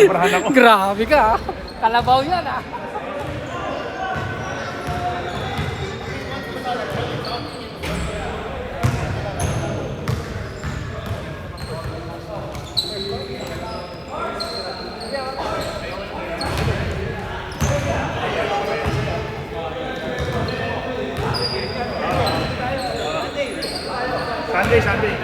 Sobrahan ako. Grabe ka, ah. Kalabaw yan, ah. Sunday.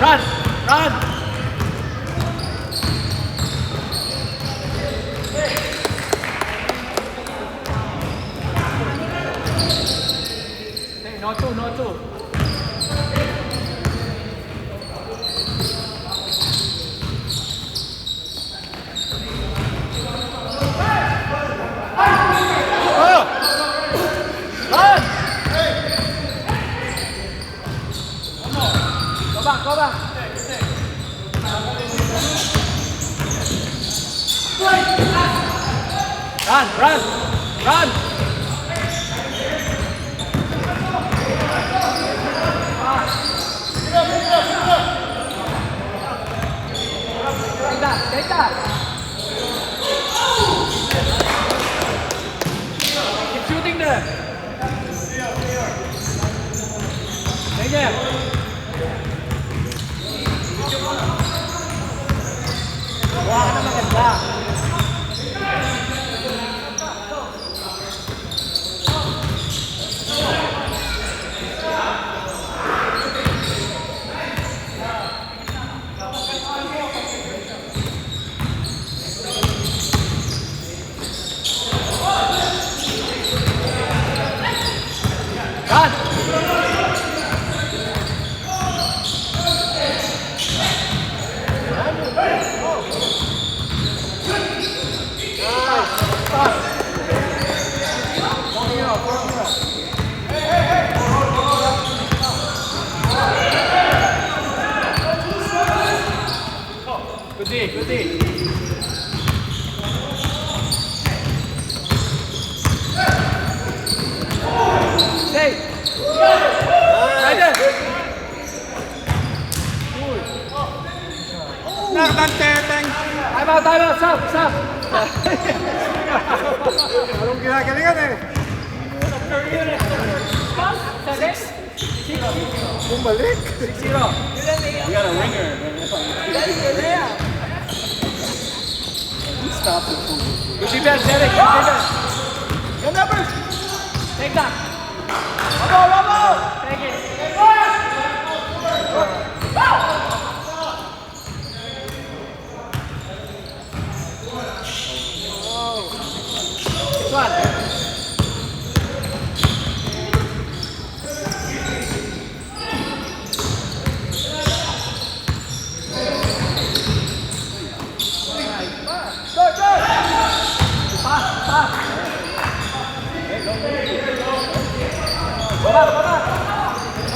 Run! Hey, no two. Go back. Run! Take that. Keep shooting there. Take it. Wah, ka na maganda. Good day. Stay. Right there. Time out. Stop. Anong ginagalingan eh? Bumalik. 6-0. We got a ringer. Stop the food. Good defense, Derek. Good defense. Your numbers. Take that. Vamos! Take it. This one. Go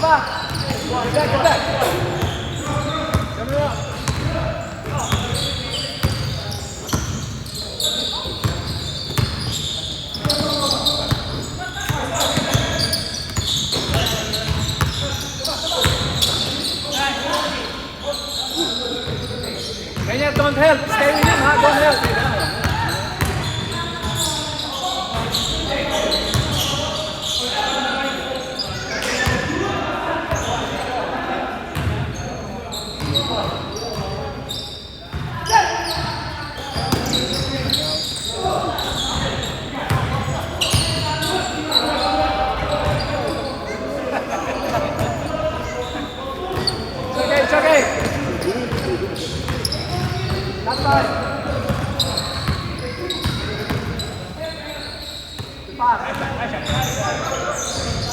back. Get back. Kenya, don't help. Stay with him, huh? Don't help. Last time. Pass.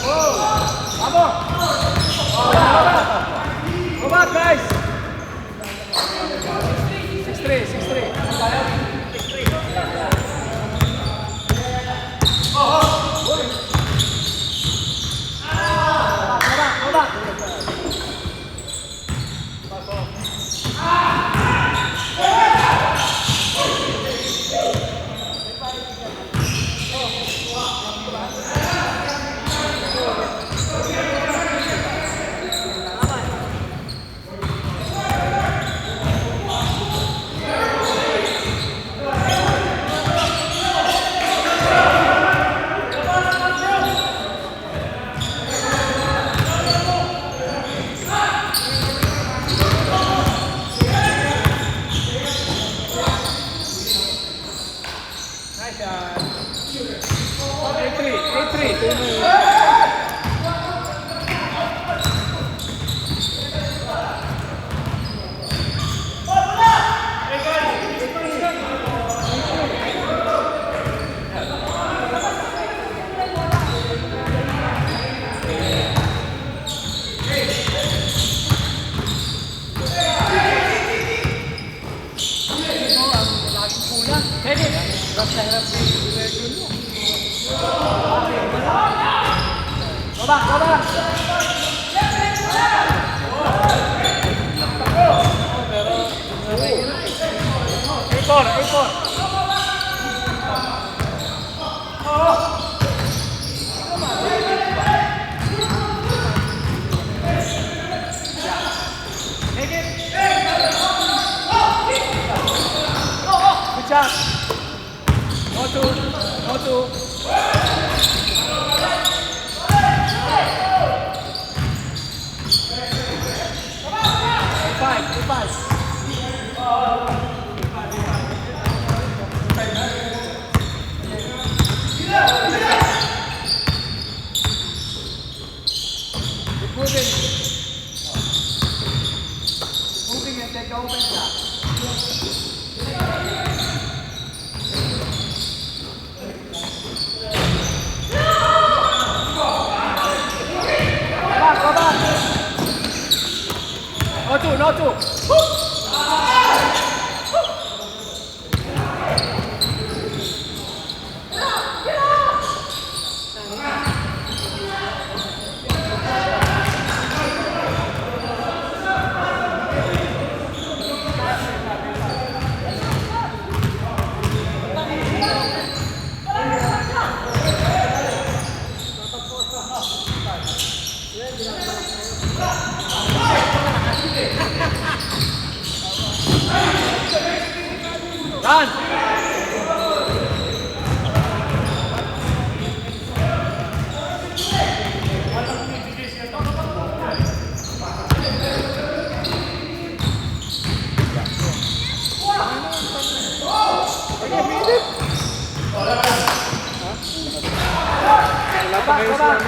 Oh, vamos. Go back, guys. 6-3, 6-3. Go back. Nice shot. 8-3, 8-3. Take it. Go back, go back. 8-4. Take it. Good shot. No two. Five. Moving and take the open shot. Go back. No two. Run! Go back.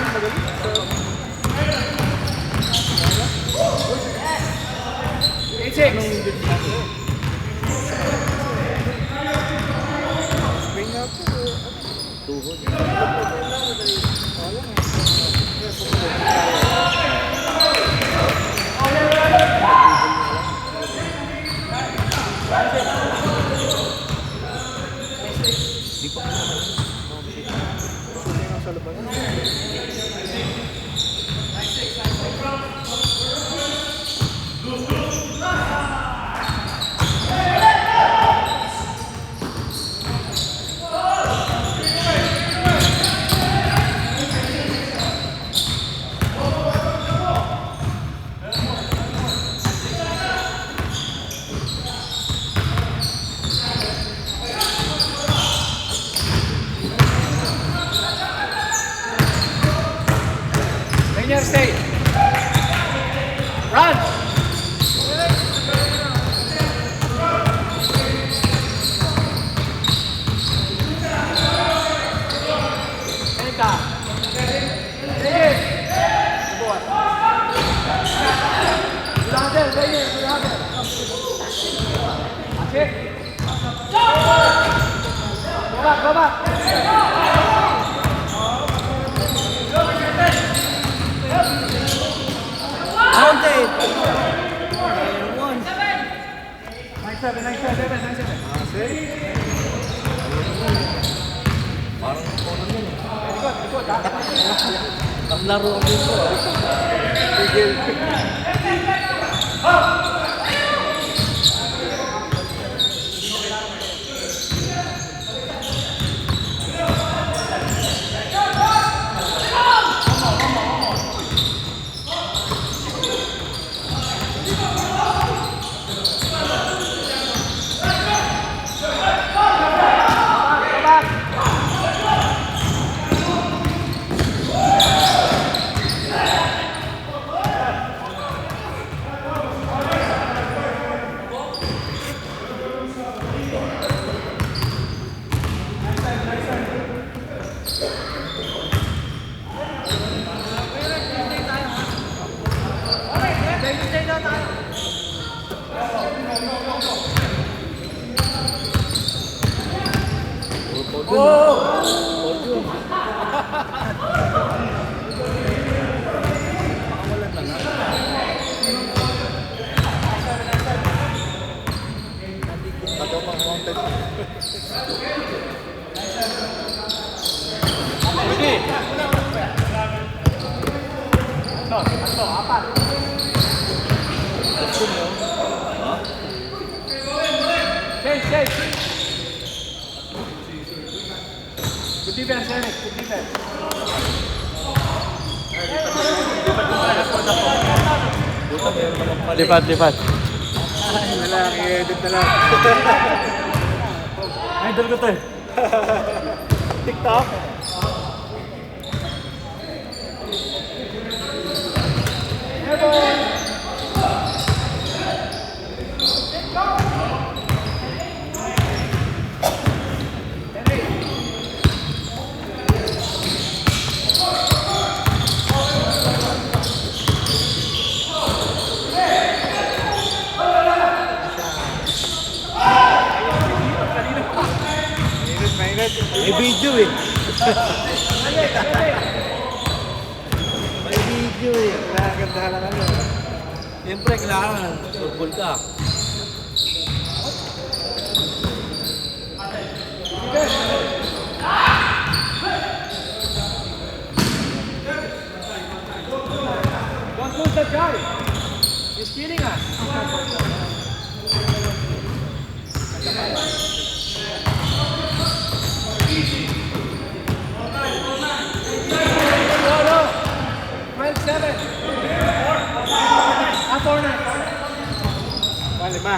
back, go back. Counted. 9-7, 9-7. Parang kono yun eh. Ikot, ha? Ang laro dito. Tigil. Go back. Kagaw pang counted. Tatlo, apat. Change. Good defense, Eric. Good defense. Lipat. Na lang, i-edit na lang. Idol ko to eh. TikTok? Mainit. May video eh. May video eh. Ganda lang ano. Siyempre, kailangan football ka. Don't lose that guy. He's killing us. Go. 12-7. Corner. Lima.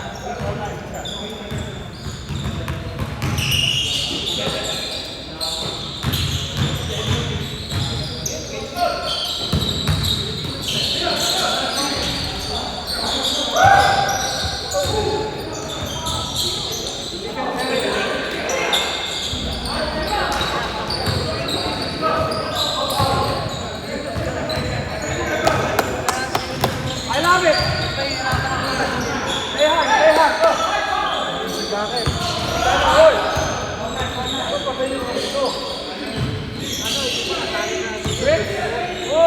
I love it. Stay hard. Go. Bakit? Quick. Go.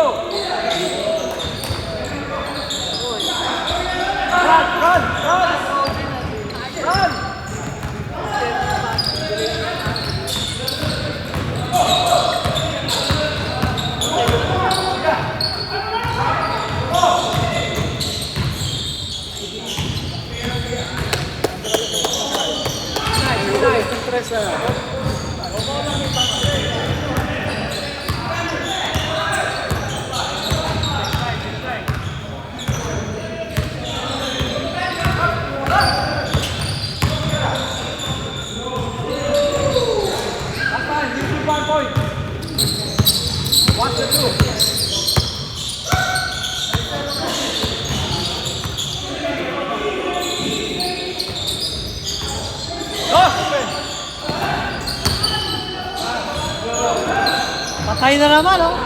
Run. Nice. Stress ah. That's fine. You keep 1 point. 1 to 2. Patay na naman, oh.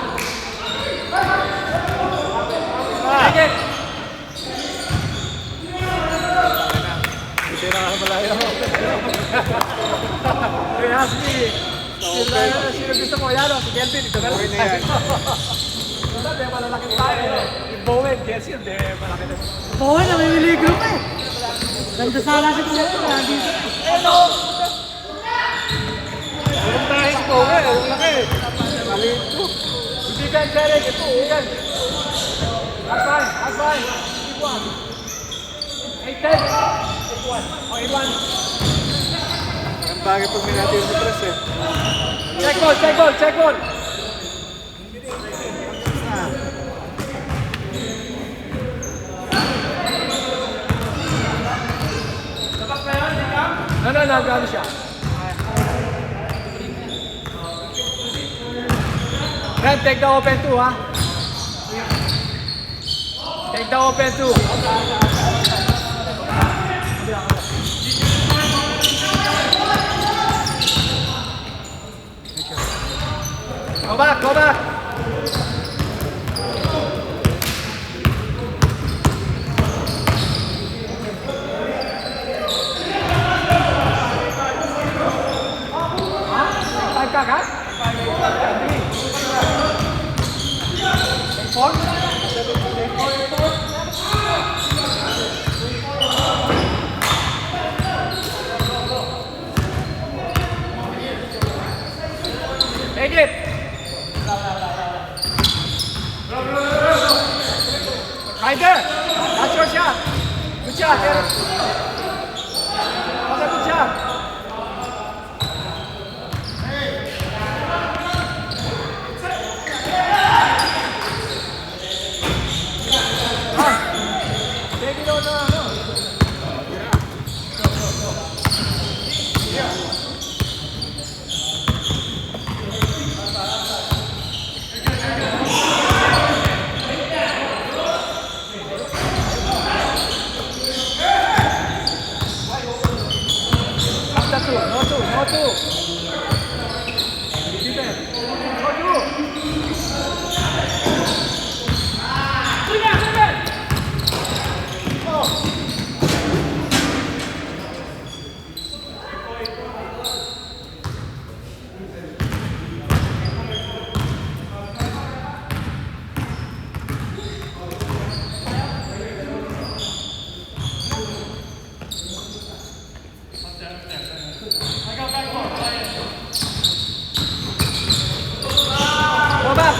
Take it. Hindi na malayo. Kaya sino gusto mo? Yan o, si Kelvin. Ito na lang. Okay na yan. Wala, di malalaki tayo. Yung Bowen, Kelvin, di malaki na. Oo, namimili group eh. Ganda sana si Kuya. Nandito. Walang tayo po eh. Walang laki. Maliit po. Hindi ka, Derek. Ito, ikan. Last line, last line. Keep one. 8-10. Keep one. O, 8-1. Ang bagay pag may natin sa press eh. Check ball, check ball, check ball. No, gano siya. Ren, take the open two, ha? Take the open two. Go back, go back. Five ka, ha? Four? Take it. Right there. That's your shot. Good shot, Eric. That's a good shot. Take it on the... No two. Keep it. No two. Go back.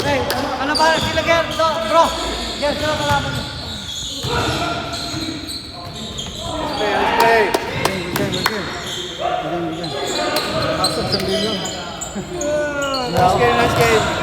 Hey, ano ba sila Ger? Bro, Ger, sila kalaban mo. Let's play. Kasap sa bilyon. Nice game.